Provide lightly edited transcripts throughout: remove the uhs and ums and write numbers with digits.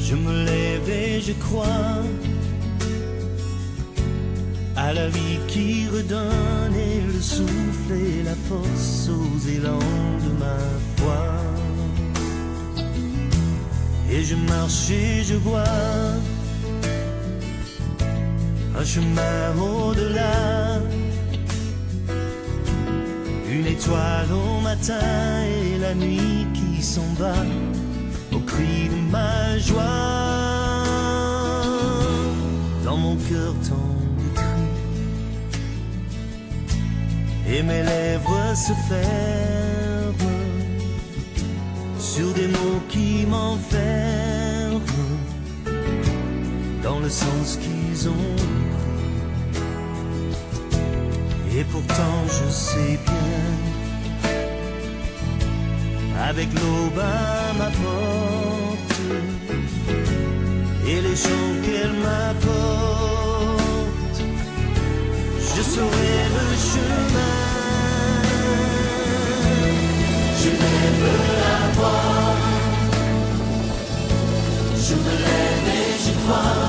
Je me lève et je crois à la vie qui redonne et le souffle et la force aux élans de ma foi. Et je marche et je vois un chemin au-delà, une étoile au matin et la nuit qui s'en va au cri de ma joie. Dans mon cœur tant de cris et mes lèvres se ferment sur des mots qui m'enferment dans le sens qu'ils ont pris. Et pourtant je sais bien, avec l'aube à ma porte et les chants qu'elle m'apporte, je saurai le chemin. Je lève la voix, je me lève et je crois.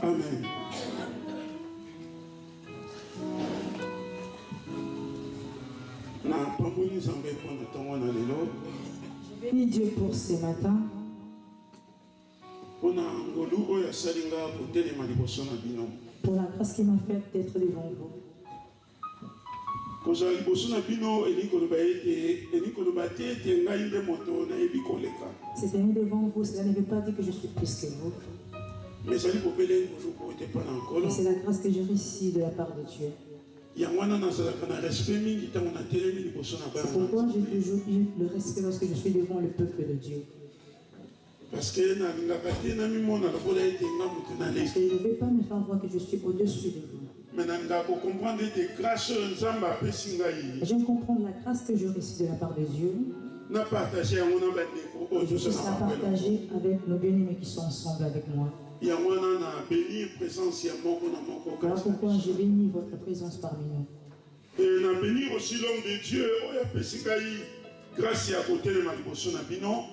Amen. Je bénis Dieu pour ce matin. Pour la grâce qui m'a fait d'être devant vous. C'est d'être devant vous, cela ne veut pas dire que je suis plus que vous. Mais c'est la grâce que j'ai reçue de la part de Dieu. C'est pourquoi j'ai toujours eu le respect lorsque je suis devant le peuple de Dieu. Parce que je ne vais pas me faire voir que je suis au-dessus de vous. Je comprends la grâce que j'ai reçue de la part de Dieu. Je puisse la partager avec nos bien-aimés qui sont ensemble avec moi. Voilà pourquoi je bénis votre présence parmi nous. Et je bénis aussi l'homme de Dieu.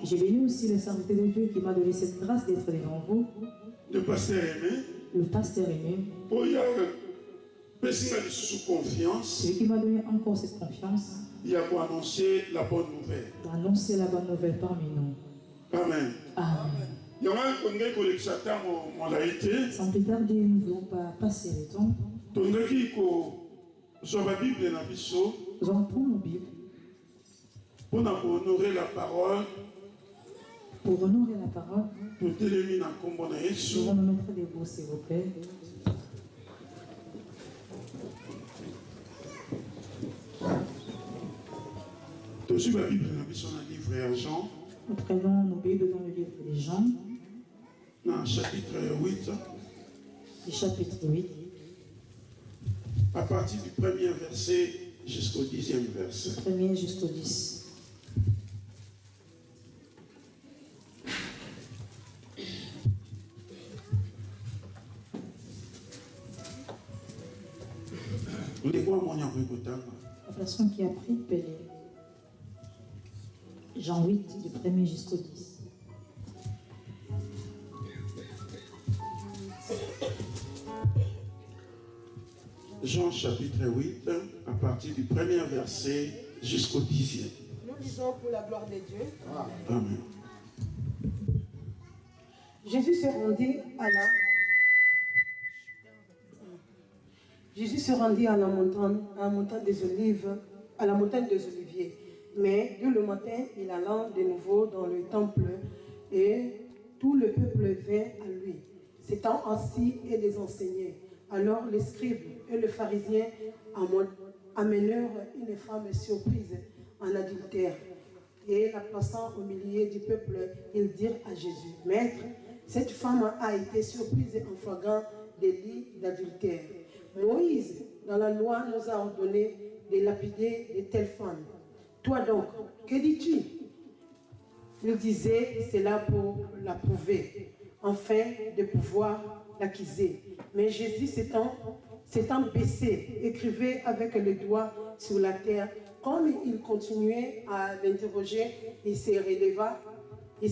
J'ai béni aussi le serviteur de Dieu qui m'a donné cette grâce d'être devant vous. Le pasteur aimé. Le pasteur aimé. Celui qui m'a donné encore cette confiance. Il a pour annoncer la bonne nouvelle. Annoncer la bonne nouvelle parmi nous. Amen. Amen. Sans plus tarder, nous ne voulons pas passer le temps. Nous allons prendre nos Bibles. Pour honorer la parole. Pour honorer la parole. Nous allons nous mettre debout, s'il vous plaît. Nous prenons nos Bibles dans le livre des Jean. Chapitre 8. Le chapitre 8. À partir du premier verset jusqu'au 10e verset. Le premier jusqu'au 10. La personne qui a pris Pélé. Jean 8, du 1er jusqu'au 10. Jean chapitre 8, à partir du premier verset jusqu'au 10e. Nous lisons pour la gloire de Dieu. Amen. Jésus se rendit à la montagne des Olives, à la montagne des Oliviers. Mais dès le matin, il alla de nouveau dans le temple et tout le peuple vint à lui, s'étant assis et les enseignait. Alors les scribes et les pharisiens amenèrent une femme surprise en adultère. Et la plaçant au milieu du peuple, ils dirent à Jésus: Maître, cette femme a été surprise en flagrant délit d'adultère. Moïse, dans la loi, nous a ordonné de lapider de telles femmes. Toi donc, que dis-tu? Il disait cela pour l'approuver, afin de pouvoir l'accuser. Mais Jésus s'étant baissé, écrivait avec les doigts sur la terre. Comme il continuait à l'interroger, il se releva et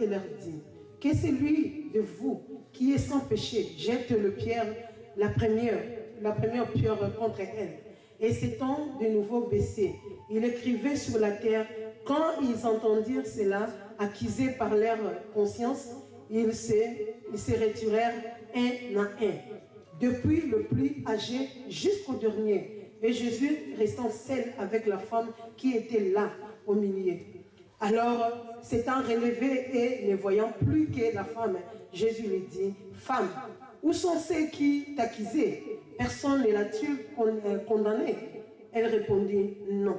leur dit, « Que celui de vous qui est sans péché jette la première pierre contre elle. » Et s'étant de nouveau baissé, il écrivait sur la terre. Quand ils entendirent cela, accusés par leur conscience, ils se retirèrent un à un, depuis le plus âgé jusqu'au dernier. Et Jésus restant seul avec la femme qui était là au milieu. Alors, s'étant relevé et ne voyant plus que la femme, Jésus lui dit, « Femme, où sont ceux qui t'accusaient? Personne ne l'a-t-il condamné ?» Elle répondit, « Non. »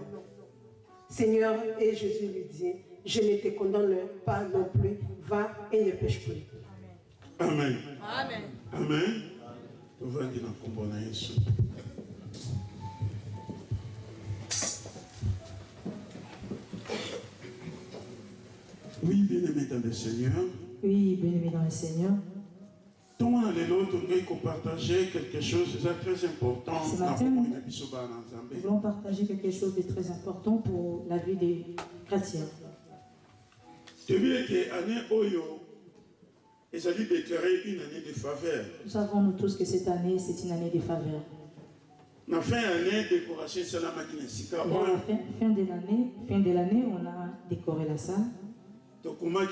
Seigneur, et Jésus lui dit, « Je ne te condamne pas non plus, va et ne pêche plus. » Amen. Amen. Amen. On va dire dans Jésus. Oui, bien-aimé dans le Seigneur. Oui, bien-aimé dans le Seigneur. Nous partager quelque chose de très important. Ce matin, nous voulons partager quelque chose de très important pour la vie des chrétiens. Nous savons nous tous que cette année, c'est une année de faveur. Et à la fin de l'année, on a décoré la salle. Et on a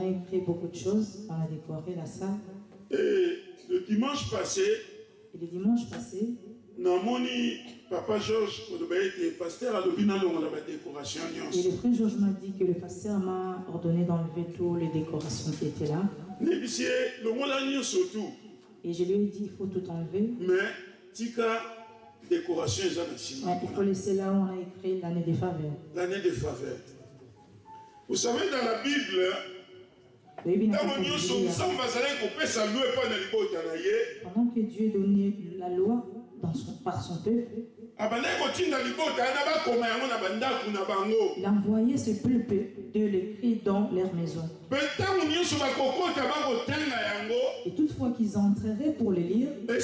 écrit beaucoup de choses, on a décoré la salle. Et le dimanche passé, Papa Georges, pasteur a la décoration. Et le frère Georges m'a dit que le pasteur m'a ordonné d'enlever toutes les décorations qui étaient là. Et je lui ai dit, il faut tout enlever. Mais, décoration, il faut laisser là où on a écrit l'année des faveurs. L'année des faveurs. Vous savez, dans la Bible, pendant que Dieu donnait la loi par son peuple, il envoyait ce peuple de l'écrire dans leur maison. Et toutefois qu'ils entreraient pour le lire, il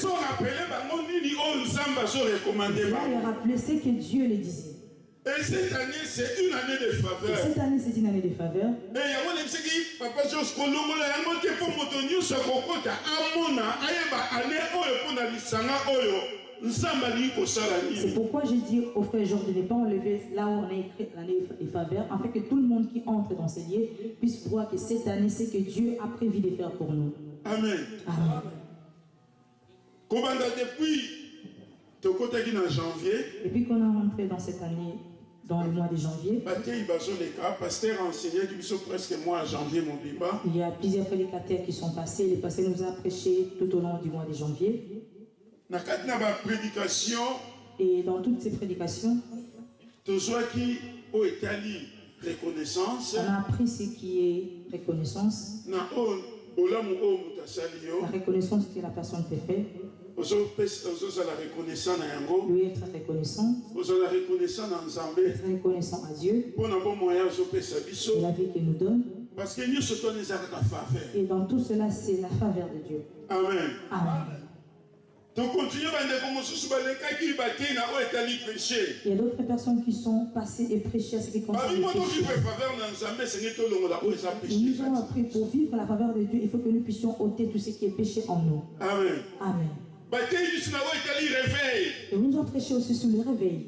leur rappelait ce que Dieu les disait. Et cette année, c'est une année de faveur. Et cette année, c'est une année de faveur. C'est pourquoi j'ai dit au frère Georges de ne pas enlever là où on a écrit l'année des faveurs, afin que tout le monde qui entre dans ces lieux puisse voir que cette année, c'est que Dieu a prévu de faire pour nous. Amen. Amen. Depuis qu'on a rentré dans cette année, dans le mois de janvier, il y a plusieurs prédicateurs qui sont passés. Le pasteur nous a prêché tout au long du mois de janvier. Et dans toutes ces prédications, on a appris ce qui est reconnaissance. La reconnaissance que la personne peut faire. Lui être reconnaissant. Être reconnaissant à Dieu. Et la vie qu'il nous donne. Et dans tout cela, c'est la faveur de Dieu. Amen. Amen. Il y a d'autres personnes qui sont passées et prêchées à ce qui concerne le péché. Ils nous ont appris pour vivre la faveur de Dieu, il faut que nous puissions ôter tout ce qui est péché en nous. Amen. Amen. Et nous ont prêché aussi sur le réveil.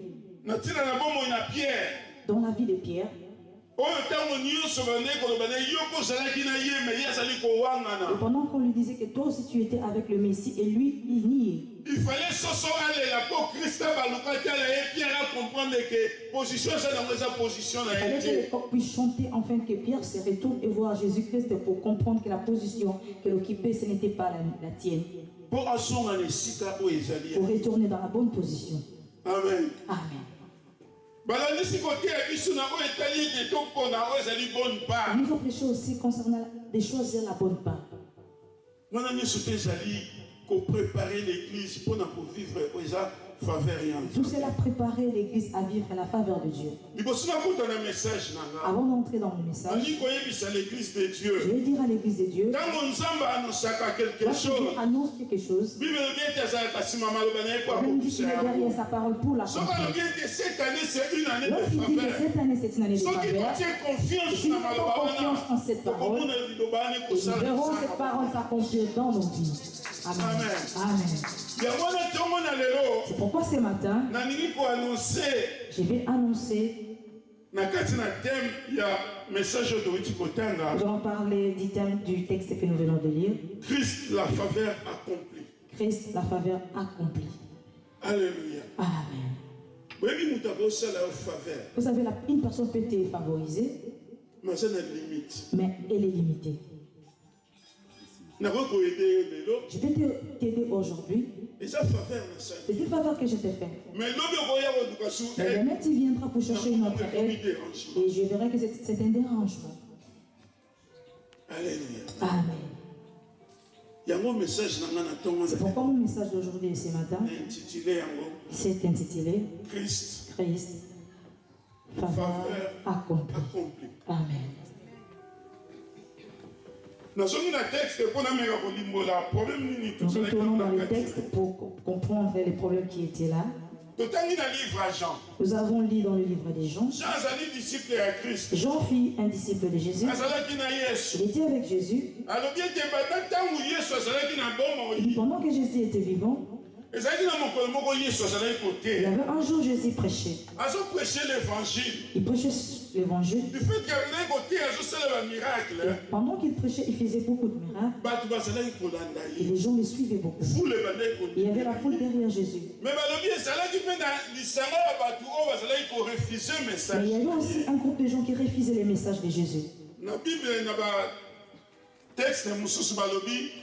Dans la vie de Pierre. Et pendant qu'on lui disait que toi aussi tu étais avec le Messie et lui il niait. Il fallait qu'on puisse chanter enfin que Pierre se retourne et voir Jésus-Christ pour comprendre que la position qu'elle occupait ce n'était pas la tienne. Pour retourner dans la bonne position. Amen. Amen. Nous ont prêché aussi concernant de choisir la bonne part. Pour préparer l'église pour vivre Tout cela préparait l'Église à vivre à la faveur de Dieu. Avant d'entrer dans mon message, je vais dire à l'Église de Dieu, quand Dieu annonce quelque chose, il dit qu'il est derrière sa parole pour la accomplir. Cette année c'est une année Lorsqu'il dit que cette année c'est une année de faveur, si nous avons confiance en cette parole, et nous verrons cette parole s'accomplir dans nos vies. Amen. Amen. C'est pourquoi ce matin, je vais annoncer. Nous allons parler du thème du texte que nous venons de lire. Christ, la faveur accomplie. Christ, la faveur accomplie. Alléluia. Amen. Vous savez, une personne peut être favorisée, mais elle est limitée. Je peux t'aider aujourd'hui. C'est une faveur que je t'ai faite. Mais demain, tu viendras pour chercher une autre aide. Et je verrai que c'est un dérangement. Alléluia. Amen. C'est pourquoi mon message d'aujourd'hui et ce matin, c'est intitulé Christ, faveur accomplie. Amen. Nous retournons dans le texte pour comprendre les problèmes qui étaient là. Nous avons lu dans le livre des Jean. Jean fut un disciple de Jésus. Il était avec Jésus. Et pendant que Jésus était vivant, il y avait un jour Jésus prêchait. Il prêchait l'évangile. Pendant qu'il prêchait, il faisait beaucoup de miracles. Et les gens le suivaient beaucoup. Il y avait la foule derrière Jésus. Mais il y avait aussi un groupe de gens qui refusaient les messages de Jésus.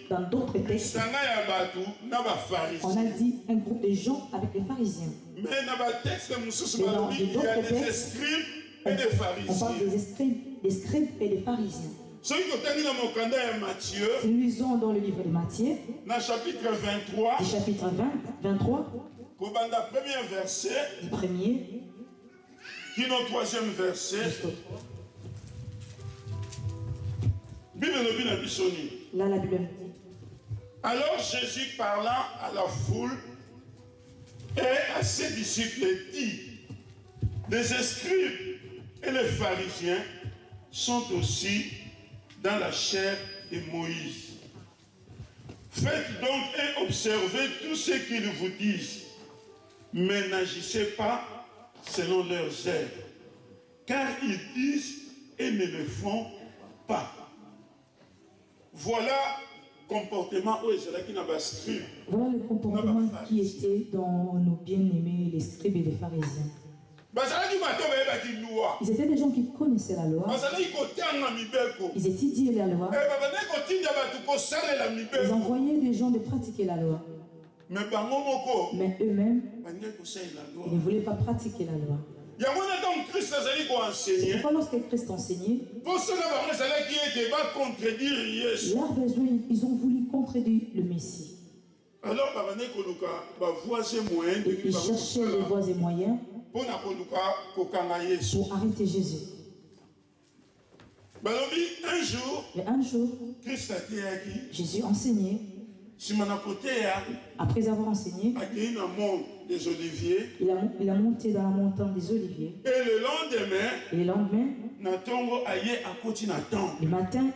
Dans d'autres textes, on a dit un groupe de gens avec les pharisiens. Mais dans d'autres textes, on parle des scribes et des pharisiens. Si nous lisons dans le livre de Matthieu, chapitre 23, du chapitre 23, pour le premier verset, du premier, qui est le troisième verset. Là, la Bible dit. Alors Jésus parla à la foule et à ses disciples dit, les scribes et les pharisiens sont aussi dans la chair de Moïse. Faites donc et observez tout ce qu'ils vous disent, mais n'agissez pas selon leurs œuvres, car ils disent et ne le font pas. Voilà le comportement qui était dans nos bien-aimés, les scribes et les pharisiens. Ils étaient des gens qui connaissaient la loi. Ils étudiaient la loi. Ils envoyaient des gens de pratiquer la loi. Mais eux-mêmes, ils ne voulaient pas pratiquer la loi. C'est pourquoi lorsque Christ enseignait, leurs besoins, ils ont voulu contredire le Messie. Alors, ils cherchaient les voies et moyens pour arrêter Jésus. Et un jour, Jésus enseignait. Après avoir enseigné, il a monté dans la montagne des Oliviers. Et le lendemain, le matin,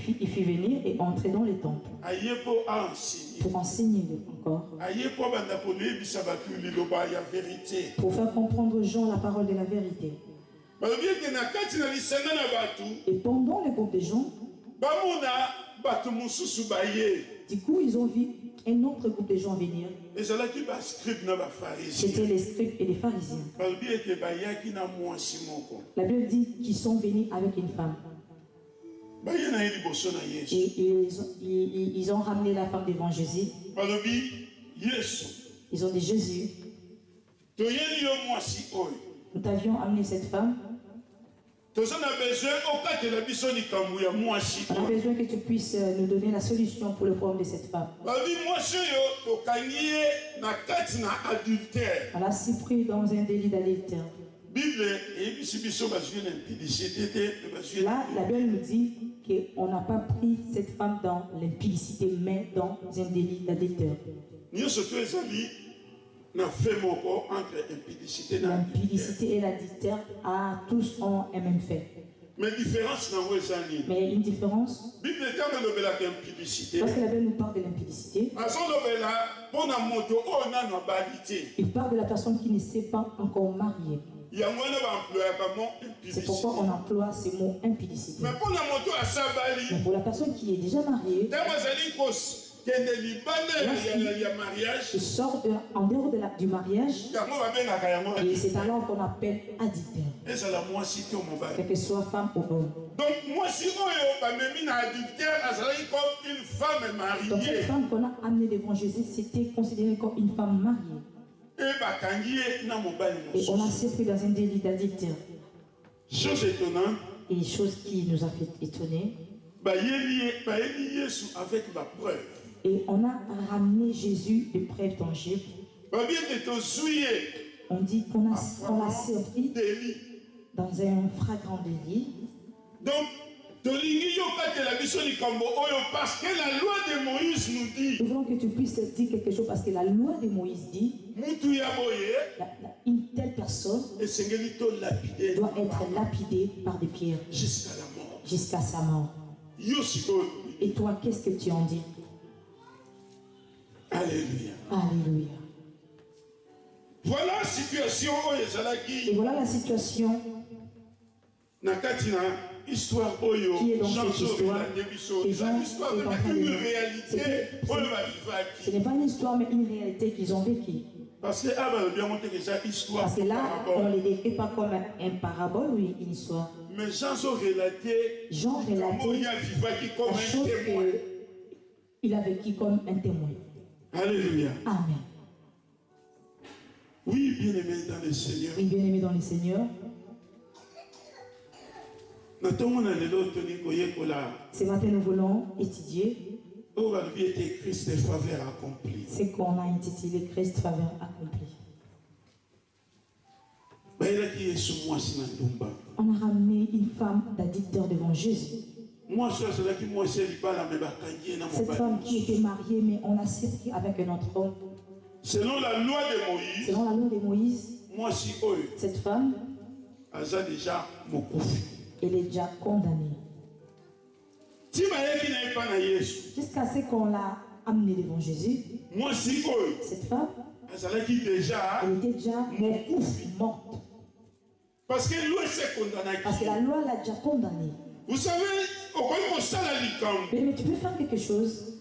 il fit venir et entrer dans les temples pour enseigner encore, pour faire comprendre aux gens la parole de la vérité. Et pendant le groupe des gens, du coup, ils ont vu un autre groupe de gens venir. C'était les scribes et les pharisiens. La Bible dit qu'ils sont venus avec une femme. Et ils ont ramené la femme devant Jésus. Ils ont dit, Jésus, nous t'avions amené cette femme. On a besoin que tu puisses nous donner la solution pour le problème de cette femme. Elle a s'y pris dans un délit d'adultère. Là, la Bible nous dit qu'on n'a pas pris cette femme dans l'impudicité, mais dans un délit d'adultère. L'impudicité et l'adultère tous ont un même fait. Mais différence dans vos années. Mais il y a une différence. Bible parce que la Bible nous parle de l'impudicité. Il parle de la personne qui ne s'est pas encore mariée. C'est pourquoi on emploie ce mot impudicité. Mais pour la personne qui est déjà mariée, il sort en dehors du mariage, et c'est alors qu'on appelle adultère. Quelle que soit femme ou homme. Donc, moi, si on est adultère, comme une femme mariée. Donc, cette femme qu'on a amenée devant Jésus, c'était considéré comme une femme mariée. Et on l'a surpris dans un délit d'adultère. Chose étonnante. Et chose qui nous a fait étonner. Avec ma preuve. Et on a ramené Jésus de preuves tangibles. On dit qu'on l'a surpris dans un flagrant délit. Donc, parce que la loi de Moïse nous dit. Nous voulons que tu puisses dire quelque chose parce que la loi de Moïse dit. Une telle personne doit être lapidée par des pierres jusqu'à sa mort. Et toi, qu'est-ce que tu en dis? Alléluia. Alléluia. Voilà la situation. Et voilà la situation qui est dans cette histoire. Une réalité. Ce n'est pas une histoire, mais une réalité qu'ils ont vécue. Parce que là, on ne les décrit pas comme un parabole ou une histoire. Mais Jean relatait la chose qu'il a vécu comme un témoin. Alléluia. Amen. Oui, bien-aimé dans le Seigneur. Oui, bien-aimé dans le Seigneur. Ce matin, nous voulons étudier ce qu'on a intitulé Christ faveur accomplie. On a ramené une femme d'adultère devant Jésus. Cette femme qui était mariée, mais on a séparé avec un autre homme. Selon la loi de Moïse, cette femme, elle est déjà condamnée. Jusqu'à ce qu'on l'a amenée devant Jésus, cette femme, elle était déjà morte. Parce que la loi l'a déjà condamnée. Vous savez, mais tu peux faire quelque chose.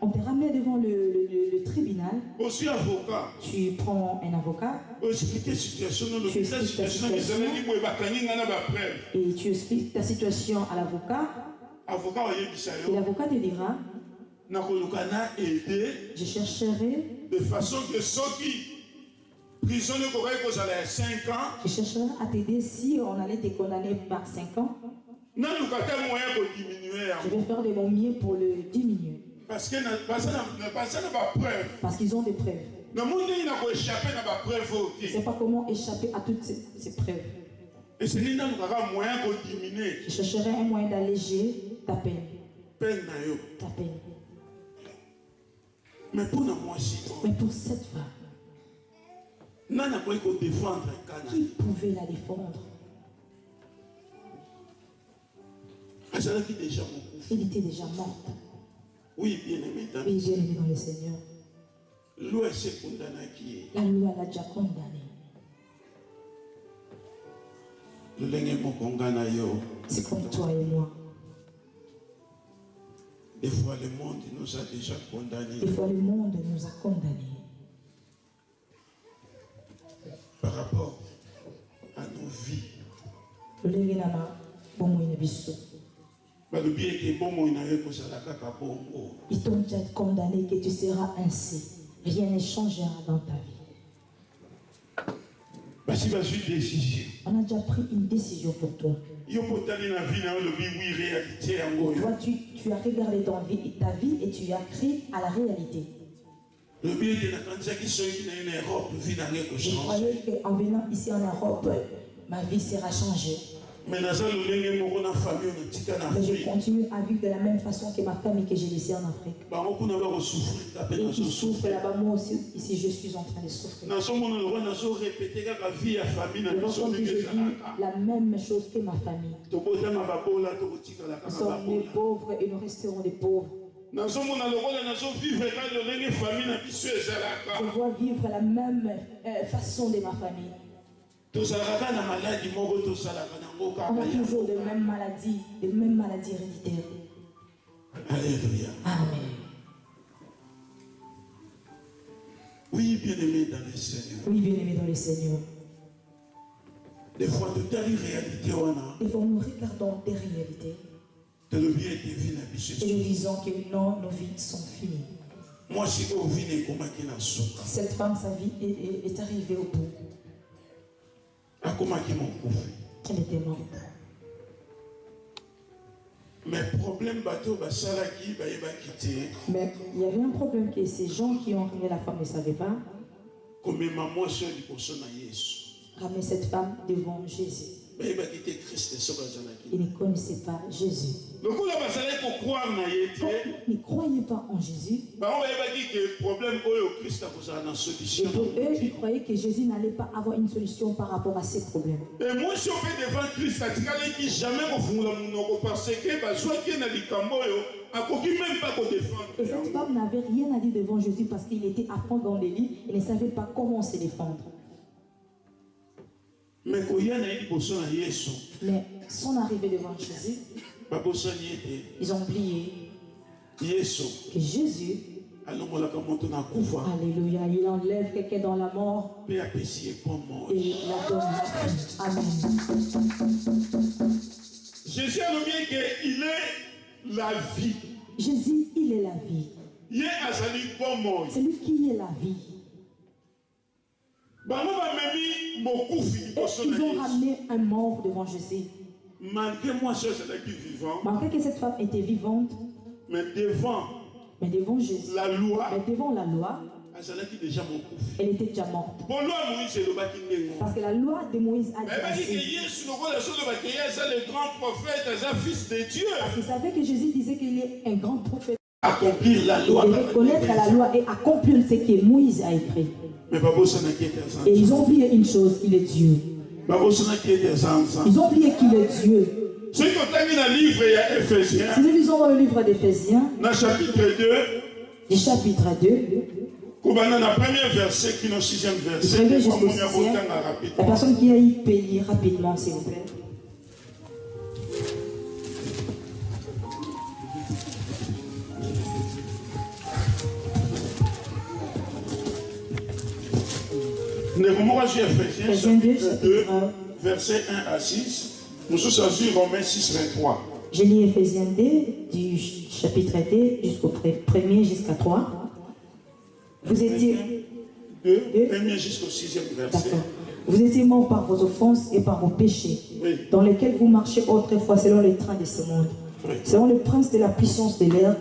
On te ramène devant le tribunal. Tu prends un avocat. Tu expliques ta situation. Et tu expliques ta situation à l'avocat. Et l'avocat te dira, je chercherai de façon que ceux qui prisonniers à 5 ans. Je chercherai à t'aider si on allait te condamner par 5 ans. Je vais faire de mon mieux pour le diminuer. Parce qu'ils ont des preuves. Je ne sais pas comment échapper à toutes ces preuves. Je chercherai un moyen d'alléger ta peine. Ta peine. Mais pour cette femme, qui pouvait la défendre? Elle était déjà morte. Oui, bien-aimé dans le Seigneur. La loi l'a déjà condamnée. C'est comme toi et moi. Des fois, le monde nous a déjà condamnés. Par rapport à nos vies. Ils t'ont déjà condamné que tu seras ainsi. Rien ne changera dans ta vie. On a déjà pris une décision pour toi. Toi, tu as regardé ta vie et tu as créé à la réalité. Je croyais qu'en venant ici en Europe, ma vie sera changée. Mais je continue à vivre de la même façon que ma famille que j'ai laissée en Afrique. Et ils souffrent là-bas, moi aussi, ici je suis en train de souffrir. Je vis la même chose que ma famille. Nous sommes des pauvres et nous resterons des pauvres. Je vois vivre la même façon de ma famille. On a toujours de mêmes maladies héréditaires. Alléluia. Amen. Oui, bien-aimé dans le Seigneur. Oui, bien-aimé dans le Seigneur. Des fois, nous regardons des réalités. Et nous disons que non, nos vies sont finies. Cette femme, sa vie est arrivée au bout. Elle était morte. Mais il y avait un problème que ces gens qui ont ramené la femme ne savaient pas. Ramener cette femme devant Jésus. Ils ne connaissaient pas Jésus. Ils ne croyaient pas en Jésus. Et pour eux, ils croyaient que Jésus n'allait pas avoir une solution par rapport à ces problèmes. Et cette femme n'avait rien à dire devant Jésus parce qu'il était à fond dans les lits et ne savait pas comment se défendre. Mais son arrivée devant Jésus, ils ont oublié que Jésus, alléluia, il enlève quelqu'un dans la mort et la donne la vie. Amen. Jésus a nommé qu'il est la vie. Jésus, il est la vie. C'est lui qui est la vie. Et ils ont ramené un mort devant Jésus. Malgré que cette femme était vivante, mais devant Jésus, devant la loi, elle était déjà morte. Parce que la loi de Moïse a dit ainsi. Parce qu'il savait que Jésus disait qu'il est un grand prophète. Accomplir la loi. Et reconnaître la loi et accomplir ce que Moïse a écrit. Et ils ont oublié une chose, il est Dieu. Ils ont oublié qu'il est Dieu. Si nous lisons dans le livre d'Éphésiens, du chapitre 2, la personne qui a eu peut lire rapidement, s'il vous plaît. Ephésiens 2, versets 1 à 6. Nous sommes sur Romains 6, 23. Je lis Ephésiens 2, du chapitre 2 jusqu'au premier jusqu'à 3. Vous étiez... 2, premier jusqu'au 6e verset. Vous étiez morts par vos offenses et par vos péchés, oui, dans lesquels vous marchiez autrefois selon les trains de ce monde, oui, selon le prince de la puissance de l'air,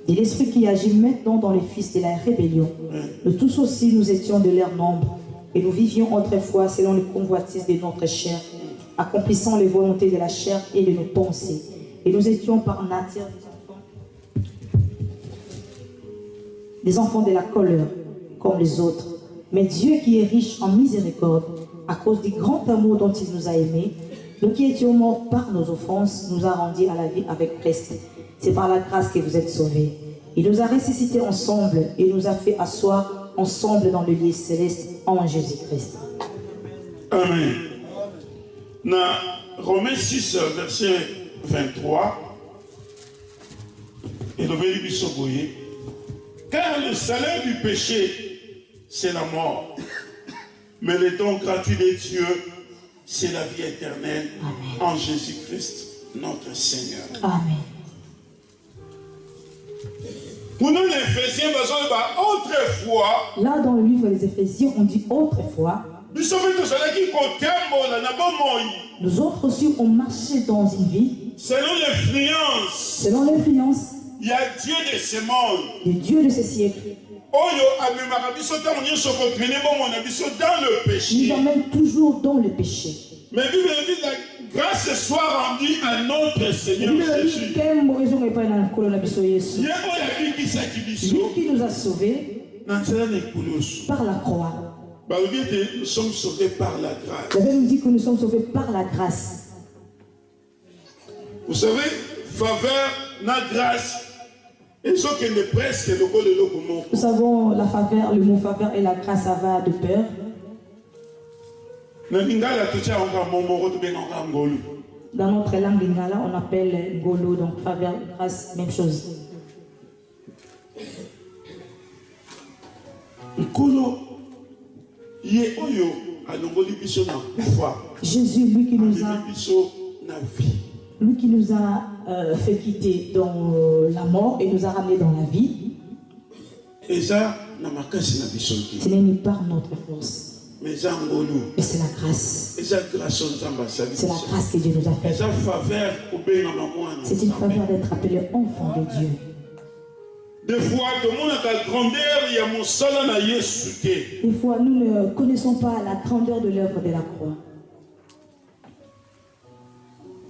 de l'esprit qui agit maintenant dans les fils de la rébellion. Oui. Nous tous aussi, nous étions de leur nombre, et nous vivions autrefois selon les convoitises de notre chair, accomplissant les volontés de la chair et de nos pensées. Et nous étions par nature des enfants de la colère, comme les autres. Mais Dieu qui est riche en miséricorde, à cause du grand amour dont il nous a aimés, nous qui étions morts par nos offenses, nous a rendus à la vie avec Christ. C'est par la grâce que vous êtes sauvés. Il nous a ressuscités ensemble et nous a fait asseoir ensemble dans le lieu céleste en Jésus-Christ. Amen. Dans Romains 6, verset 23, et car le salaire du péché, c'est la mort. Mais le don gratuit de Dieu, c'est la vie éternelle. Amen. En Jésus-Christ, notre Seigneur. Amen. Pour nous, les Éphésiens, autrefois. Là, dans le livre des Éphésiens, on dit autrefois. Nous autres aussi, on marchait dans une vie. Selon l'influence. Il y a Dieu de ce monde. Le Dieu de ce siècle. Il nous emmène toujours dans le péché. Mais Bible dit la grâce soit rendue à notre Seigneur Jésus. Lui qui nous a sauvés par la croix. Nous sommes sauvés par la grâce. La Bible nous dit que nous sommes sauvés par la grâce. Vous savez, faveur, la grâce. Nous savons la faveur, le mot faveur et la grâce, ça va de pair. Dans notre langue lingala, on appelle ngolo, donc faveur, grâce, même chose. Jésus, lui qui nous a fait quitter dans la mort et nous a ramenés dans la vie. Ce n'est pas par notre force. Mais c'est la grâce. C'est la grâce que Dieu nous a faite. C'est une faveur d'être appelé enfant de Dieu. Des fois, nous ne connaissons pas la grandeur de l'œuvre de la croix.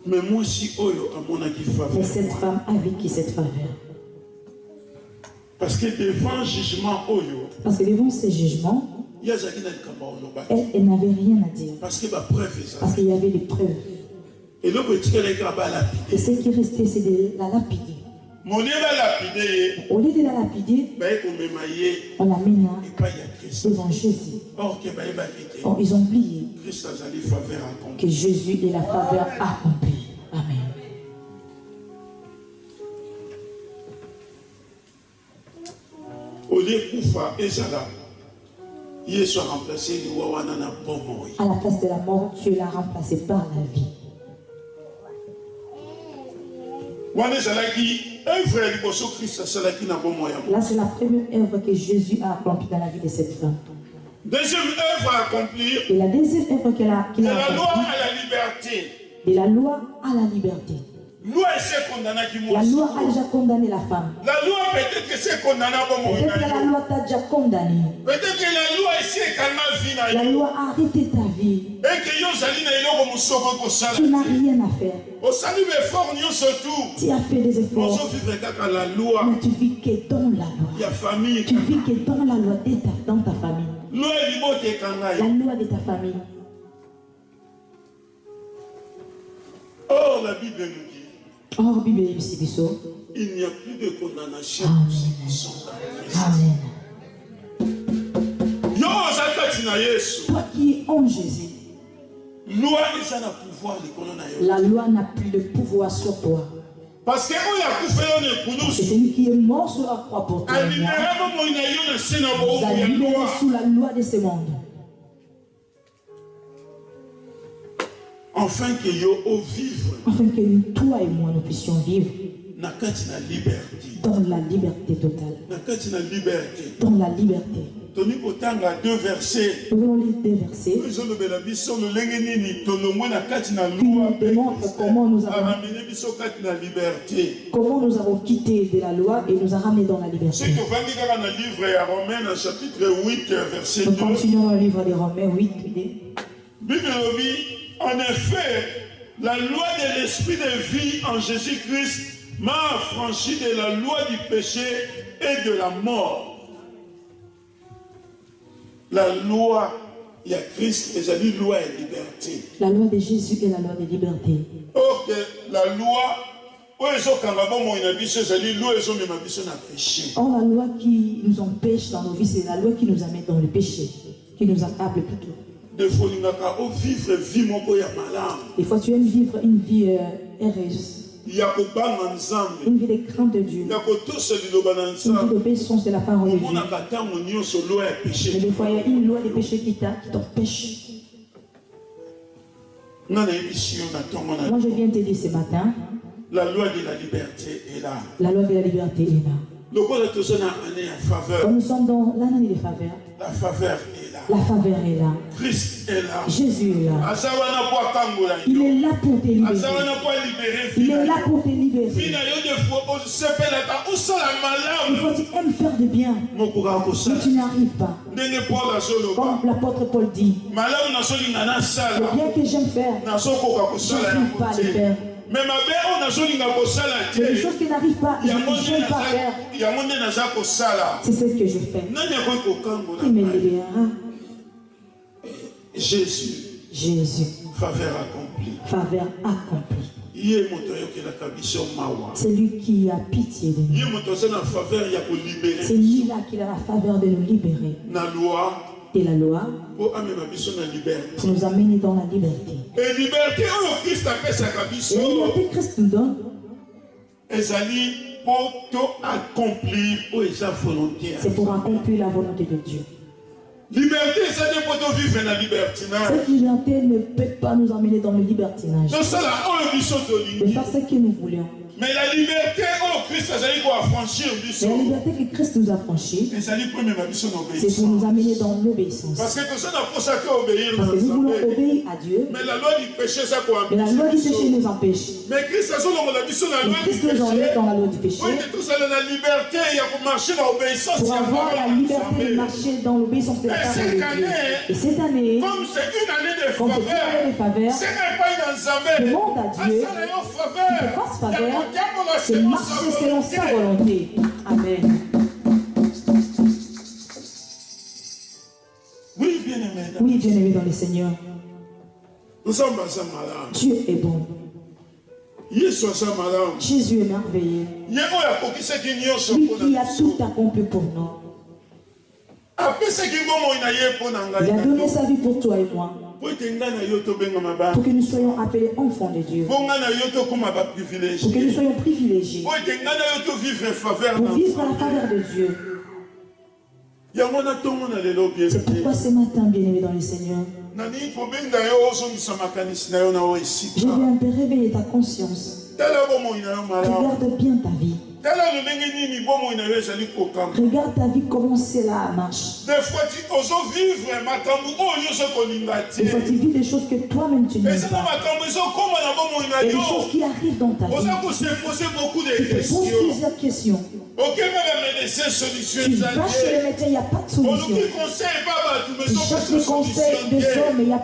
Mais moi si mais cette femme a vécu cette faveur. Parce que devant ces jugements, elle n'avait rien à dire. Parce qu'il y avait des preuves. Et ce qui restait, c'est de la lapider. Au lieu de la lapider, on l'amène devant Jésus. Or, ils ont oublié que Jésus est la faveur accomplie. Amen. À la place de la mort, Dieu l'a remplacé par la vie. Là, c'est la première œuvre que Jésus a accomplie dans la vie de cette femme. Deuxième œuvre à accomplir. Et la deuxième œuvre qu'il a accomplie. De la loi à la liberté. De la loi à la liberté. La loi a déjà condamné la femme. La loi peut-être que c'est condamné. Peut-être que la loi t'a déjà condamné. Peut-être que la loi ici est calme. La loi a arrêté ta vie. Tu n'as rien à faire. Tu as fait des efforts. Mais tu vis que dans la loi. Tu vis que dans la loi dans ta famille. La loi de ta famille. Oh, la Bible nous dit. Or, Bible il n'y a plus de condamnation. Amen. Amen. Toi qui es en Jésus, la loi n'a plus de pouvoir sur toi. Parce que c'est lui qui est mort sur la croix pour toi. Vous avez libéré sous la loi de ce monde. Afin que toi et moi nous puissions vivre dans la liberté totale. Dans la liberté. Nous allons lire deux versets qui nous démontrent comment nous avons quitté de la loi et nous a ramenés dans la liberté. Nous continuons le livre des Romains 8. En effet, la loi de l'esprit de vie en Jésus-Christ m'a affranchi de la loi du péché et de la mort. La loi, il y a Christ, et la loi et liberté. La loi de Jésus est la loi de liberté. Or que la loi, or la loi qui nous empêche dans nos vies, c'est la loi qui nous amène dans le péché, qui nous accable plutôt. Des fois, tu aimes vivre une vie heureuse. Une vie de crainte de Dieu. Une vie d'obéissance de la parole de Dieu. Mais des fois, il y a une loi des péchés qui t'empêche. Moi, je viens te dire ce matin. La loi de la liberté est là. La loi de la liberté est là. Quand nous sommes dans l'année de faveur. La faveur est là. La faveur est là. Christ est là. Jésus est là. Il est là pour te libérer. Il est là pour te libérer. Il faut que tu aimes faire du bien. Mais tu n'arrives pas. Comme l'apôtre Paul dit. Le bien que j'aime faire, je n'arrive pas à le faire. Mais les choses qui n'arrivent pas, je n'aime pas faire. C'est ce que je fais. Qui me libérera? Jésus. Faveur accomplie. Faveur accomplie. C'est lui qui a pitié de nous. C'est lui là qui a la faveur de nous libérer. De la loi pour nous amener dans la liberté. Et la liberté que Christ nous donne, c'est pour accomplir la volonté de Dieu. Cette liberté ne peut pas nous emmener dans le libertinage. De faire ce que nous voulions. Mais la liberté que Christ nous a franchie, c'est pour nous amener dans l'obéissance. Parce que nous voulons obéir à Dieu. Mais la loi du péché nous empêche. Mais Christ nous enlève dans la loi du péché. Pour avoir la liberté de marcher dans l'obéissance de la parole de Dieu. Et cette année, comme c'est une année de faveur, demande à Dieu qu'il te fasse faveur. C'est marcher selon sa volonté. Amen. Oui, bien-aimé. Oui, bien-aimé dans le Seigneur. Dieu est bon. Jésus est merveilleux. Lui qui a tout accompli pour nous. Il a donné sa vie pour toi et moi. Pour que nous soyons appelés enfants de Dieu. Pour que nous soyons privilégiés. Pour vivre la faveur de Dieu. C'est pourquoi ce matin, bien-aimé dans le Seigneur, je viens un peu réveiller ta conscience. Regarde bien ta vie. Regarde ta vie, comment c'est là marche. Des fois tu vis des choses que toi-même tu n'aimes pas. Et des choses qui arrivent dans ta vie. Tu te poses plusieurs questions. Tu vas chez le médecin, il n'y a pas de solution. Tu cherches les conseils des hommes, mais il n'y a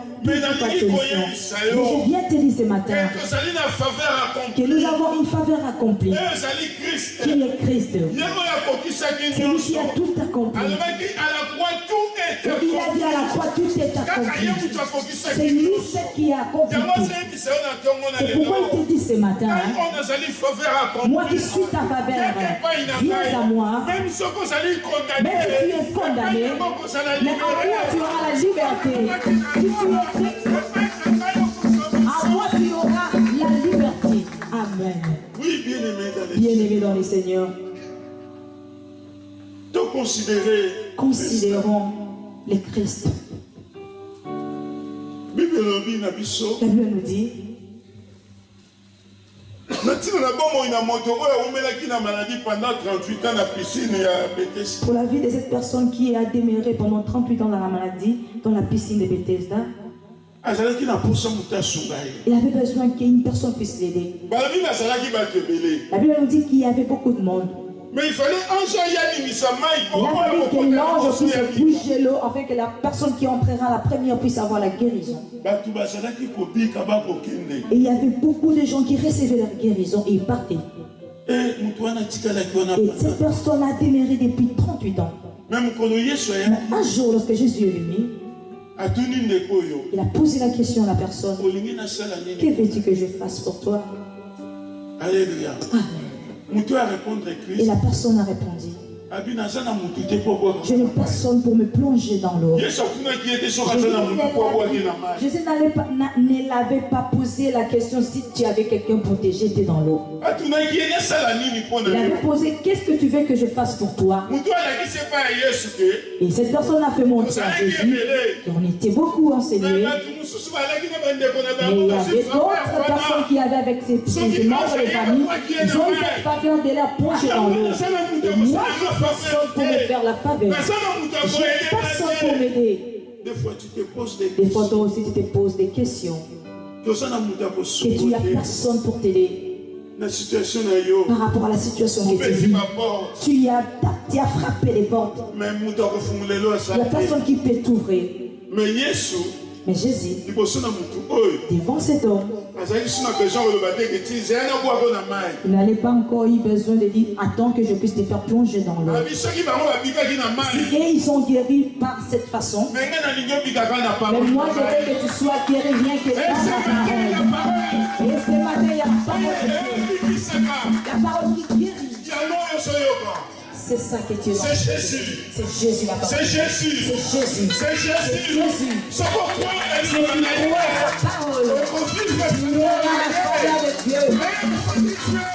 toujours pas de solution. Mais je viens te dire ce matin que nous avons une faveur accomplie. Qui est Christ. C'est lui qui a tout accompli. Il a dit à la croix, tout est accompli. C'est lui qui a accompli tout. C'est pourquoi il te dit ce matin, moi qui suis ta faveur, viens à moi. Même si tu es condamné, mais à moi tu auras la liberté. À moi tu auras la liberté. Amen. Oui, bien-aimé dans les Seigneurs. Considérons les Christ. La Bible nous dit pour la vie de cette personne qui a demeuré pendant 38 ans dans la maladie, dans la piscine de Bethesda, il avait besoin qu'une personne puisse l'aider. La Bible nous dit qu'il y avait beaucoup de monde. Mais il fallait il a fallu que l'ange puisse bouger l'eau afin que la personne qui entrera la première puisse avoir la guérison. Et il y avait beaucoup de gens qui recevaient leur guérison et ils partaient. Et cette personne a demeuré depuis 38 ans. Mais un jour, lorsque Jésus est venu, il a posé la question à la personne: que veux-tu que je fasse pour toi? Alléluia. Et la personne a répondu: je n'ai personne pour me plonger dans l'eau. Jésus ne l'avait pas posé la question si tu avais quelqu'un pour te jeter dans l'eau. Il avait posé: qu'est-ce que tu veux que je fasse pour toi? Et cette personne a fait montrer à Jésus qu'on était beaucoup enseignés. Mais il y avait d'autres personnes qui avaient avec ses membres de famille. Ils ont eu cette faveur de leur plonger dans l'eau. Et moi, je n'ai personne pour me faire la faveur. Je n'ai personne pour m'aider. Des fois, tu te poses des questions. Des fois, toi aussi, tu te poses des questions. Que tu n'as personne pour t'aider. Par rapport à la situation que tu vis, tu as frappé les portes. Il n'y a personne qui peut t'ouvrir. Mais Jésus, devant cet homme, il n'avait pas encore eu besoin de dire attends que je puisse te faire plonger dans l'eau. Et ils sont guéris par cette façon. Mais moi je veux que tu sois guéri rien que par la parole. Et ce matin il y a la parole de Dieu. La parole qui guérit. C'est ça que tu es. C'est Jésus. C'est Jésus la parole. C'est Jésus. C'est Jésus. C'est Jésus. C'est pourquoi elle est la parole. Tu es l'enfant de Dieu.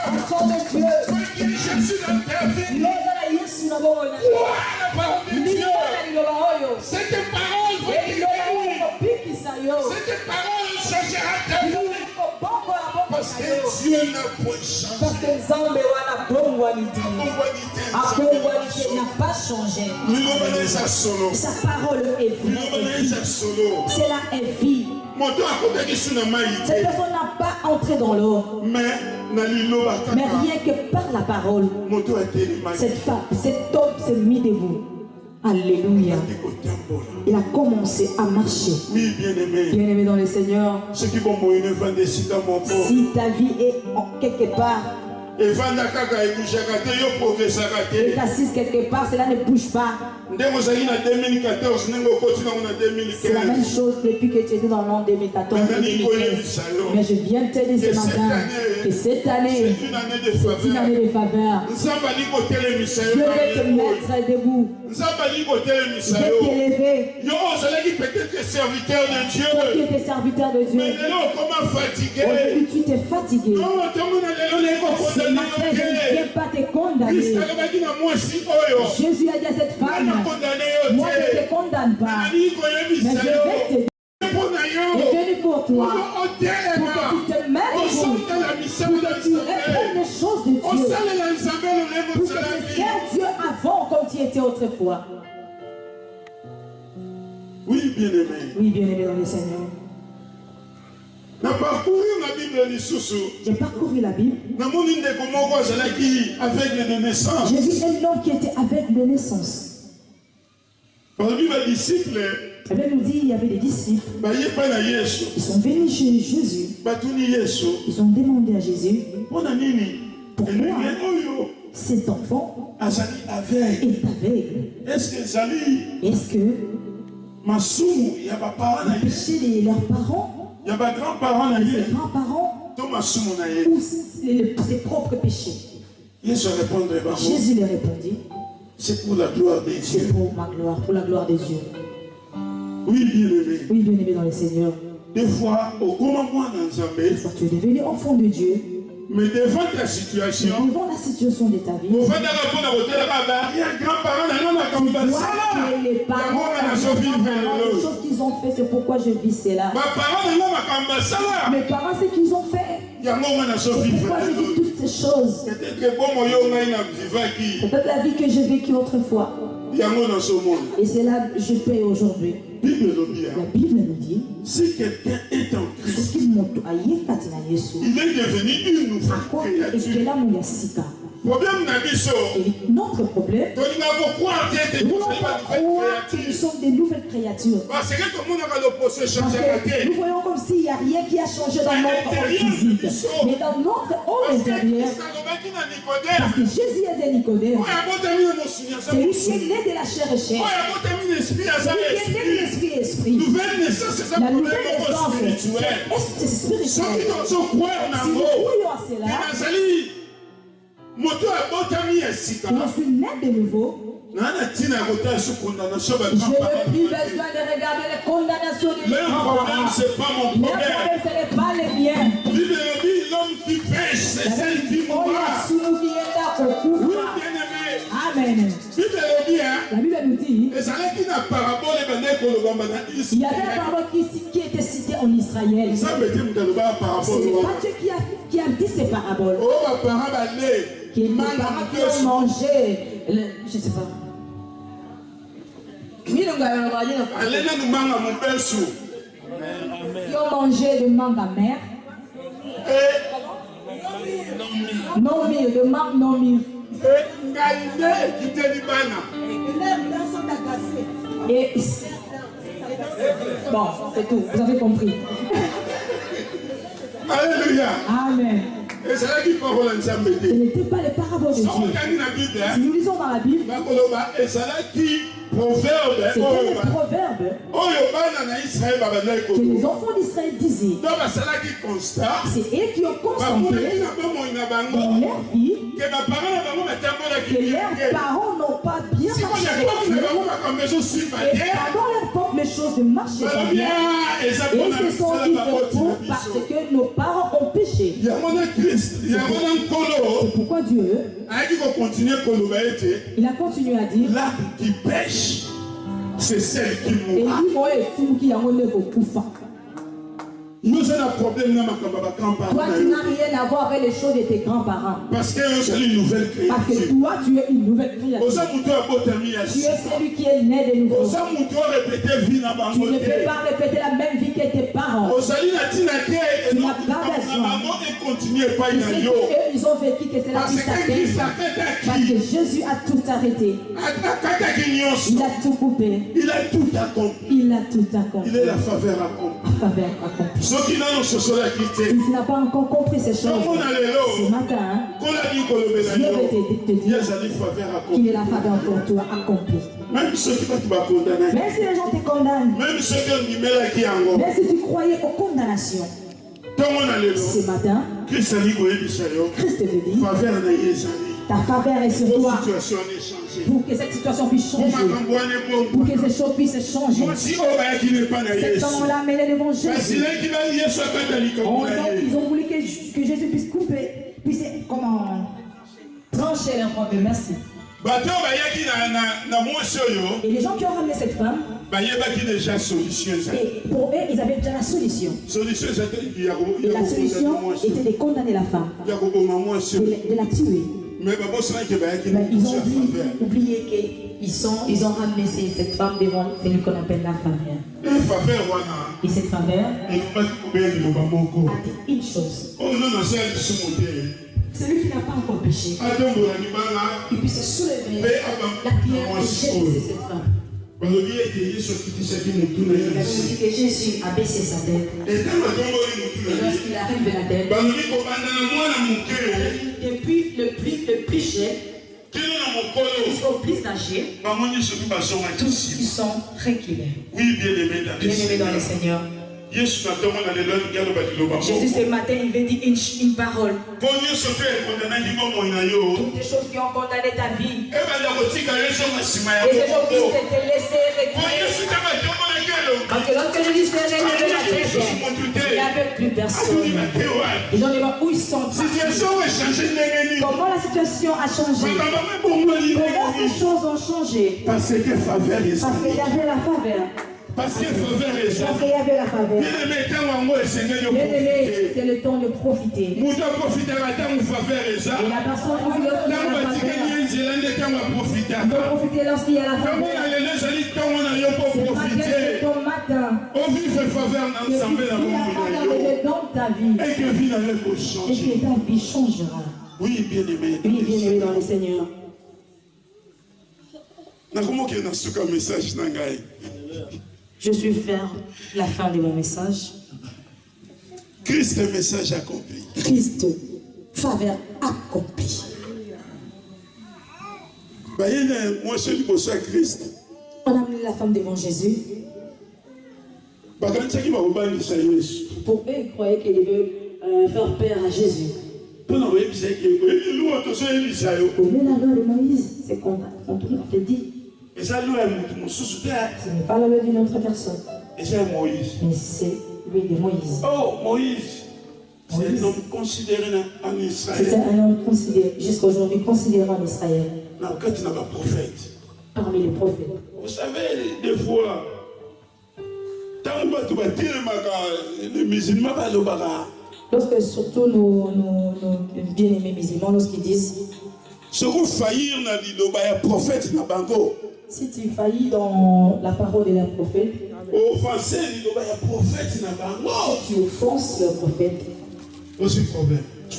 Enfant de Dieu. Cette parole changera ta vie. Parce que Dieu n'a point changé. Parce que n'a pas changé. Sa parole est vie. C'est la vie. Cette personne n'a pas entré dans l'eau. Mais rien que par la parole, cet homme s'est mis debout. Alléluia. Il a commencé à marcher. Oui, bien-aimé. Bien-aimé dans le Seigneur. Si ta vie est quelque part, et t'assises quelque part, cela ne bouge pas. C'est la même chose depuis que tu étais dans l'an 2014. Mais je viens te dire ce matin que cette année, c'est une année de faveur. Dieu veut te mettre debout. Dieu veut t'élever. Peut-être serviteur de Dieu. Toi qui étais serviteur de Dieu. Aujourd'hui tu t'es fatigué. Ce matin, je ne viens pas te condamner. Jésus a dit à cette femme, moi je ne te condamne pas, mais je vais te dire, je suis venu pour toi, pour que tu te mettes debout, pour que tu réprennes les choses de Dieu, pour que tu serves Dieu avant comme tu étais autrefois. Oui, bien-aimé. Oui, bien-aimé dans le Seigneur. J'ai parcouru la Bible. J'ai vu un homme qui était aveugle de naissance. La Bible nous dit qu'il y avait des disciples. Ils sont venus chez Jésus. Ils ont demandé à Jésus pourquoi cet enfant est aveugle. Est-ce que le péché de leurs parents, ses grands-parents, ou ses propres péchés? Jésus leur répondit, c'est pour la gloire de Dieu. C'est pour ma gloire, pour la gloire de Dieu. Oui, bien-aimé. Oui, bien-aimé dans le Seigneur. Des fois, tu es devenu enfant de Dieu. Mais devant ta situation, devant la situation de ta vie, tu vois que les parents ont fait les choses qu'ils ont fait, c'est pourquoi je vis cela. Mes parents, c'est qu'ils ont fait. C'est pourquoi je vis toutes ces choses. Peut-être la vie que j'ai vécue autrefois. Et c'est là que je paye aujourd'hui. La Bible nous dit, si quelqu'un est en Christ, il est devenu une nouvelle créature. Notre problème, nous sommes des nouvelles créatures. Parce que nous voyons comme s'il n'y a rien qui a changé dans notre homme physique. Mais dans notre homme intérieur, parce que Jésus est de Nicodème, c'est lui qui est né de la chair et chair. C'est lui qui est né de l'esprit et esprit. La nouvelle naissance, c'est spirituel. Si nous croyons à cela, je suis né de nouveau. Je n'ai plus besoin de regarder les condamnations de leur problème, ce n'est pas mon problème. Ce n'est pas les miens. L'homme qui pêche, c'est celle qui mourra. Oui, bien-aimé. Amen. La Bible nous dit, il y avait une parole qui était citée en Israël. Ce n'est pas Dieu qui a dit ces paraboles. Qui est les parents qui ont mangé, je ne sais pas. Oui, Qui ont mangé de mangue amère. Non mire, de mangue non mire. Et bon, c'est tout, vous avez compris. Alléluia. Amen. Et c'est là qu'il faut voir l'ensemble. Ce n'était pas les paraboles de Dieu. Si nous lisons dans la Bible, c'était les proverbes que les enfants d'Israël disaient. C'est eux qui ont constaté dans leur vie que leurs parents n'ont pas bien marché avec Dieu. Et pendant l'époque, les choses ne marchaient pas bien. Et ils se sont dit parce que nos parents ont péché. C'est pourquoi Dieu, il a continué à dire, l'arbre qui pêche, c'est celle qui mourra. Nous avons un problème dans ma campagne. Toi, tu n'as rien à voir avec les choses de tes grands-parents. Parce que c'est une nouvelle créature. Parce que toi, tu es une nouvelle créature. Tu es celui qui est né de nouveau. Tu ne peux pas répéter la même vie que tes parents. Tu n'as pas besoin. Ils ont vécu que c'est la vie parce que Jésus a tout arrêté. Il a tout coupé. Il a tout accompli. Il a tout accompli. Il est la faveur accomplie. La faveur accomplie. Si tu n'as pas encore compris ces choses, ce matin, Dieu veut te dire qu'il est la faveur pour toi accomplie. Même si les gens te condamnent, même si tu croyais aux condamnations, ce matin, Christ te dit, ta faveur est sur toi pour que cette situation puisse changer, pour que ces choses puissent changer. Cet homme l'a amené devant Jésus. Ils ont voulu que Jésus puisse couper, puisse trancher leur problème. Merci. Et les gens qui ont ramené cette femme, et pour eux, ils avaient déjà la solution. Et la solution était de condamner la femme, de la tuer. Mais ils ont oublié qu'ils ont ramené cette femme devant celui qu'on appelle la faveur. Et cette faveur a dit une chose. Celui qui n'a pas encore péché, il puisse se soulever la pierre et jeter cette femme. La Bible dit que Jésus a baissé sa tête. Et lorsqu'il arrive de la tête, depuis le plus jeune jusqu'au plus âgé, tous ils sont tranquilles. Bien-aimés dans le Seigneur. Jésus ce matin il veut dire une parole. Toutes les choses qui ont condamné ta vie. Et ces gens qui te laisser reculer. Parce que lorsque Jésus s'est relevé la tête, il n'y avait plus personne. Ils ont demandé où ils sont. Comment la situation a changé? Comment ces choses ont changé? Parce qu'il y avait la faveur. Parce qu'il y avait la faveur. Bien-aimé, c'est le temps de profiter. Et la personne qui veut la faveur, profiter lorsqu'il y a la faveur. C'est ton matin. Que tu dans ta vie. Et que ta vie changera. Oui, bien-aimé. Oui, bien-aimé dans le Seigneur. Je suis vers la fin de mon message. Christ, message accompli. Christ, faveur accomplie. On a amené la femme devant Jésus. Pour eux, ils croyaient qu'ils devaient faire peur à Jésus. Pour nous, la loi de Moïse, c'est qu'on te dit. Ce n'est pas la loi d'une autre personne. Mais c'est lui de Moïse. Oh, Moïse. C'est un homme considéré en Israël. C'est un homme considéré, jusqu'à aujourd'hui considéré en Israël. Parmi les prophètes. Vous savez, des fois, les musulmans, lorsque surtout nos bien-aimés musulmans, lorsqu'ils disent Si tu faillis dans la parole de la prophète, tu offenses le prophète, tu as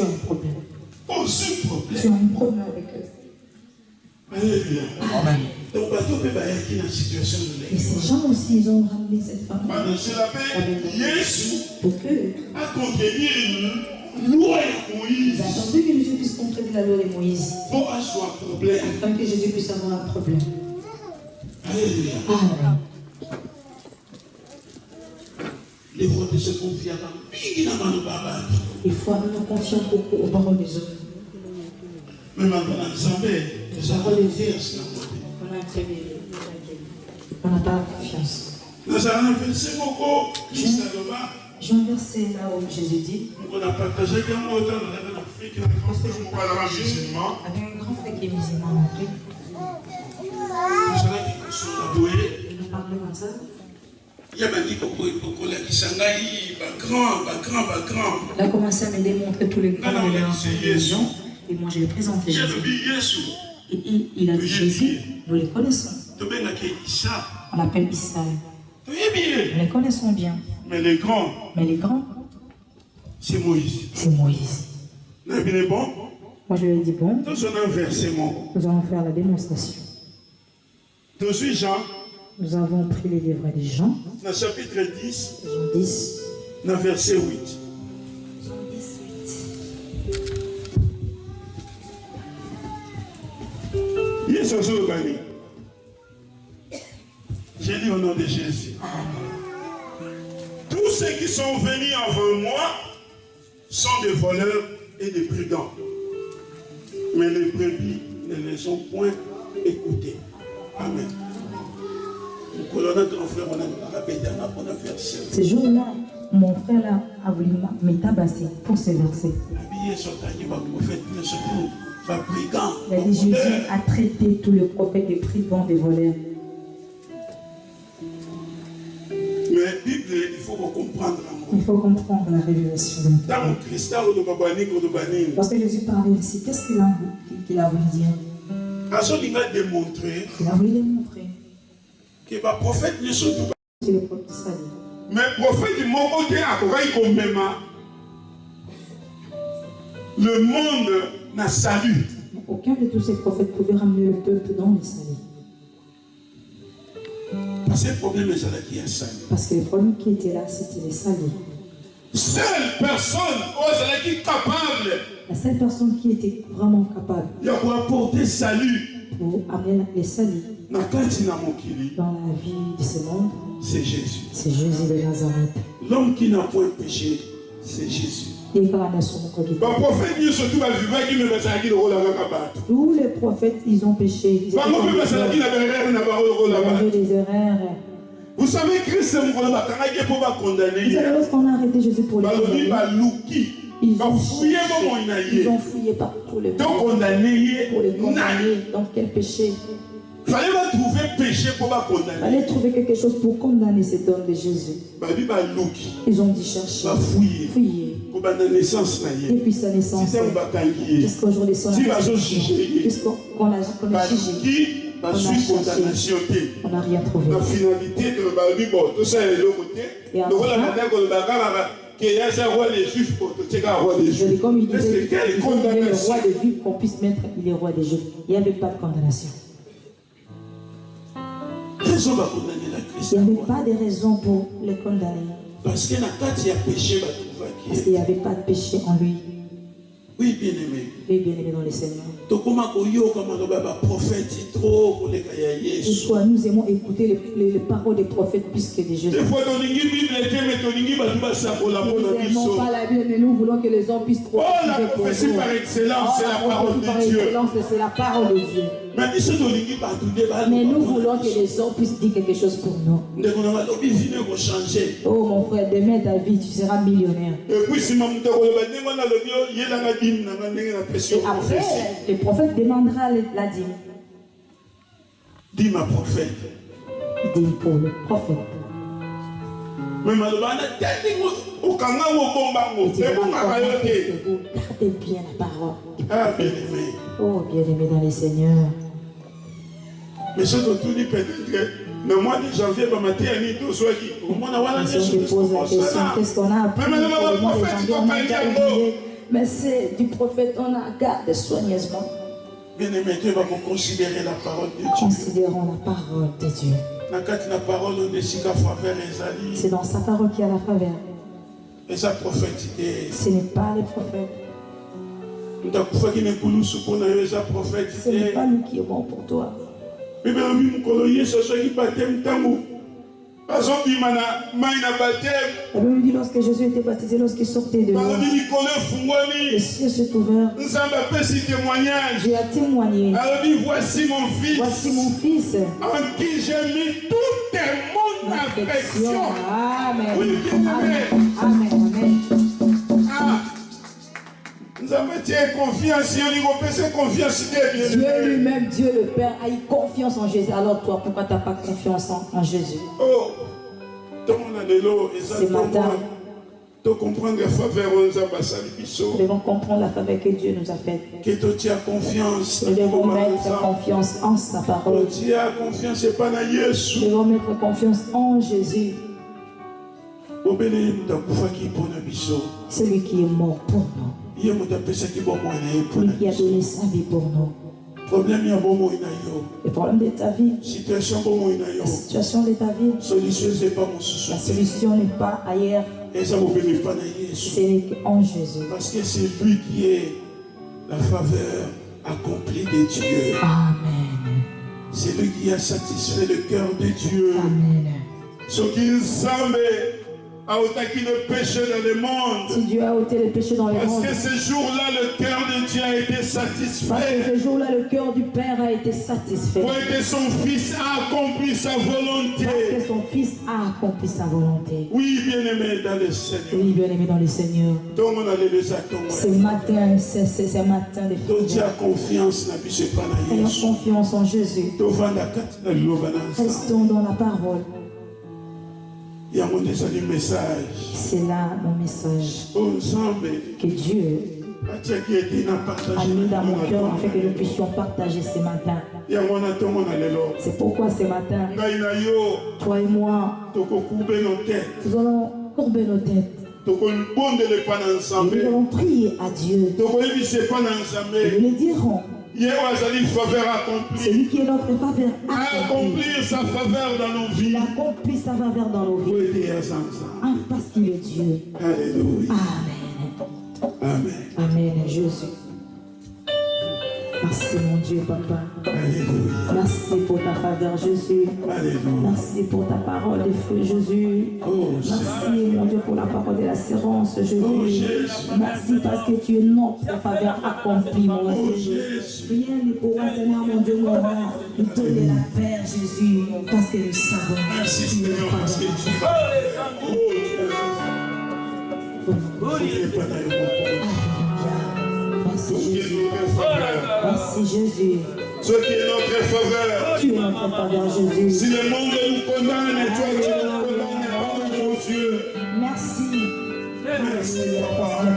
un problème. Tu as un problème avec eux. Amen. Et ces gens aussi, ils ont ramené cette femme. Pour que ils attendaient que Jésus puisse comprendre la loi de Moïse. Afin que Jésus puisse avoir un problème. Alléluia. Amen. Des fois, nous nous confions beaucoup aux paroles des hommes. Les paroles de Dieu, on n'a pas confiance. J'ai un verset là où Jésus dit, avec un grand frère qui est musulman en Afrique, il nous parlait comme ça. Il a commencé à me démontrer tous les grands de leur religion et moi je lui ai présenté Jésus. Et il a dit Jésus, nous les connaissons. On l'appelle Issa. Nous les connaissons bien. Mais les grands, c'est Moïse. C'est Moïse. Moi je lui ai dit bon, nous allons faire la démonstration. Nous avons pris les livres des Jean. Dans le chapitre 10, Jean 10, dans verset 8. Jean 10, 8. J'ai dit au nom de Jésus. Tous ceux qui sont venus avant moi sont des voleurs et des brigands. Mais les brebis ne les ont point écoutés. Amen. Ce jour-là, mon frère là a voulu me tabasser pour ce verset. Il a dit Jésus a traité tous les prophètes des brigands, des voleurs. Mais Bible, il faut comprendre. Il faut comprendre la révélation. Lorsque Jésus parlait ici, qu'est-ce qu'il a voulu dire? Il a voulu démontrer que le prophète ne sont pas. C'est le prophète salut. Mais le prophète du monde le monde n'a salut. Aucun de tous ces prophètes pouvait ramener le peuple dans le salut. Parce que le problème est qui est salut. Parce que le problème qui était là, c'était les saluts. Seule personne qui est capable. La seule personne qui était vraiment capable. Il a apporter salut. Pour amener les saluts. Dans la vie de ce monde, c'est Jésus. C'est Jésus de Nazareth. L'homme qui n'a point péché, c'est Jésus. Tous les prophètes, ils ont péché. Ils ont des erreurs. Vous savez, Christ, lorsqu'on a arrêté Jésus pour les ils ont fouillé par tous les mondes pour les condamner. Donc quel péché? Il fallait trouver quelque chose pour condamner cet homme de Jésus. Ils ont dit chercher, fouiller. Depuis sa naissance, jusqu'au jour de son puisqu'on a jugé. On n'a rien trouvé. La finalité de et comme il disait, le roi des Juifs qu'on puisse mettre, il est roi des Juifs. Il n'y avait pas de condamnation. Il n'y avait pas de raison pour les condamner. Parce qu'il n'y avait pas de péché en lui. Oui, bien-aimé. Oui, bien-aimé dans le Seigneur. Soit nous aimons écouter les paroles des prophètes plus que des Jésus. Nous n'aimons pas la Bible, mais nous voulons que les hommes puissent trouver. La prophétie par excellence, c'est la parole de Dieu. C'est la parole de Dieu. Mais nous voulons que les hommes puissent dire quelque chose pour nous. Oh mon frère, demain ta vie, tu seras millionnaire. Et après, le prophète demandera la dîme. Dis ma prophète. Dîme pour le prophète. Gardez bien la parole. Ah, bien-aimé. Oh, bien-aimé dans les Seigneurs. Mais ce que tout dit peut-être le mois de janvier, le matin, il y a tout soit qui. Au moins, on a la question. Qu'est-ce qu'on a appris? Mais c'est du prophète, on a gardé soigneusement. Bien-aimé, Dieu va vous considérer la parole de Dieu. Considérons la parole de Dieu. C'est dans sa parole qu'il y a la faveur. Et sa prophétie. Ce n'est pas les prophètes. Ce n'est pas lui qui est bon pour toi. La Bible dit lorsque Jésus était baptisé, lorsqu'il sortait de l'eau, les cieux se ouverts. Dieu a témoigné. Voici mon fils. Voici mon fils. En qui j'ai mis toute mon affection. Amen. Oui, Amen. Amen. Amen. Dieu lui-même, Dieu le Père, a eu confiance en Jésus. Alors toi, pourquoi tu n'as pas confiance en Jésus? Ce matin, nous devons comprendre la faveur que Dieu nous a faite. Nous devons mettre confiance en sa parole. Nous devons mettre confiance en Jésus. Celui qui est mort pour nous. Lui qui a donné sa vie pour nous. Le problème de ta vie, la situation de ta vie, la solution n'est pas ailleurs. C'est en Jésus. Parce que c'est lui qui est la faveur accomplie de Dieu. Amen. C'est lui qui a satisfait le cœur de Dieu. Amen. Ce qui semble a ôté le péché dans le monde. Si Dieu a ôté le péché dans le monde. Parce que ce jour-là, le cœur de Dieu a été satisfait. Parce que ce jour-là, le cœur du Père a été satisfait. Pour que son Fils a accompli sa volonté. Parce que son Fils a accompli sa volonté. Oui, bien-aimé dans le Seigneur. Oui, bien-aimé dans le Seigneur. Ce matin, c'est un matin de prière. Ayons confiance en Jésus. Restons dans la parole. C'est là mon message. Que Dieu a mis dans mon cœur afin que nous puissions partager ce matin. C'est pourquoi ce matin, toi et moi, nous allons courber nos têtes. Nous allons prier à Dieu. Et nous le dirons. Celui qui est notre faveur accomplir sa faveur dans nos vies. Il accomplit sa faveur dans nos vies. Parce qu'il est Dieu. Alléluia. Amen. Amen. Amen, Jésus. Merci mon Dieu, Papa. Alléluia. Merci pour ta faveur, Jésus. Alléluia. Merci pour ta parole de feu, Jésus. Merci mon Dieu pour la parole de l'assurance, Jésus. Merci parce que tu es notre faveur accomplie, mon Dieu. Rien ne pourra, Seigneur, mon Dieu, mon roi, nous donner la paix, Jésus, parce que nous savons que tu es notre faveur. Merci Jésus. Merci Jésus. Ce qui est notre faveur. Tu es notre faveur, Jésus. Si le monde nous condamne, toi tu nous condamnes, mon Dieu. Merci. Merci. Il n'y a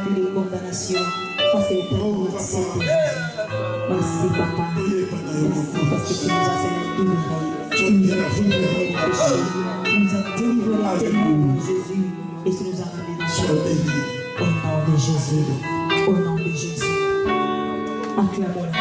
plus de condamnation. Parce que merci, Papa. Merci parce que tu nous as libérés. Tu nous as délivrés du péché. Tu nous as délivrés tellement de Jésus. Et tu nous as ramenés au nom de Jésus. Au nom de Jésus. Acclamons-la.